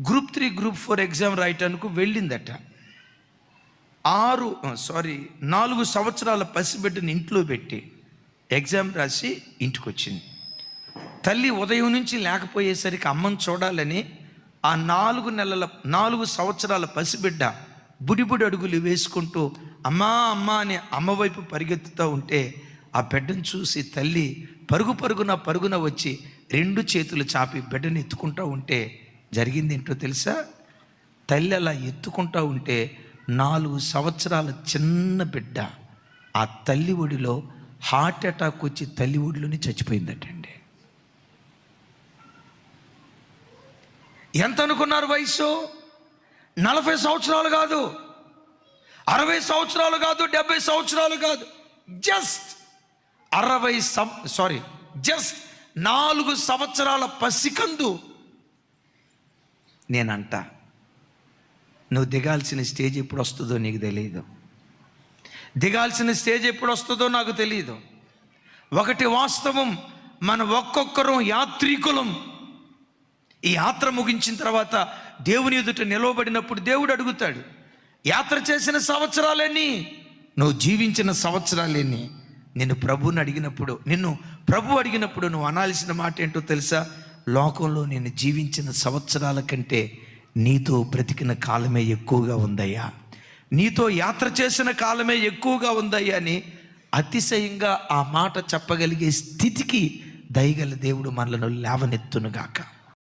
Group 3 group 4 exam రాయటానికి వెళ్ళిందట. 4 సంవత్సరాల పసిబిడ్డని ఇంట్లో పెట్టి ఎగ్జామ్ రాసి ఇంటికి వచ్చింది. తల్లి ఉదయం నుంచి లేకపోయేసరికి అమ్మని చూడాలని ఆ 4 సంవత్సరాల పసిబిడ్డ బుడిబుడి అడుగులు వేసుకుంటూ అమ్మా అమ్మా అని అమ్మ వైపు పరిగెత్తుతూ ఉంటే ఆ బిడ్డను చూసి తల్లి పరుగున వచ్చి 2 చేతులు చాపి బిడ్డని ఎత్తుకుంటూ ఉంటే జరిగింది ఏంటో తెలుసా? తల్లి అలా ఎత్తుకుంటూ ఉంటే 4 సంవత్సరాల చిన్న బిడ్డ ఆ తల్లి ఒడిలో హార్ట్ అటాక్ వచ్చి తల్లి ఒడిలోనే చచ్చిపోయిందటండి. ఎంత అనుకున్నారు వయసు? 40 సంవత్సరాలు కాదు, 60 సంవత్సరాలు కాదు, 70 సంవత్సరాలు కాదు, జస్ట్ 4 సంవత్సరాల పసికందు. నేనంట, నువ్వు దిగాల్సిన స్టేజ్ ఎప్పుడు వస్తుందో నీకు తెలియదు, దిగాల్సిన స్టేజ్ ఎప్పుడు వస్తుందో నాకు తెలియదు. ఒకటి వాస్తవం, మన ఒక్కొక్కరం యాత్రికులం. ఈ యాత్ర ముగించిన తర్వాత దేవుని ఎదుట నిలవబడినప్పుడు దేవుడు అడుగుతాడు, యాత్ర చేసిన సంవత్సరాలన్నీ, నువ్వు జీవించిన సంవత్సరాలన్నీ. నిన్ను ప్రభు అడిగినప్పుడు నువ్వు అనాల్సిన మాట ఏంటో తెలుసా? లోకంలో నేను జీవించిన సంవత్సరాల కంటే నీతో బ్రతికిన కాలమే ఎక్కువగా ఉందయ్యా, నీతో యాత్ర చేసిన కాలమే ఎక్కువగా ఉందయ్యా అని అతిశయంగా ఆ మాట చెప్పగలిగే స్థితికి దయగల దేవుడు మనలను లేవనెత్తునుగాక.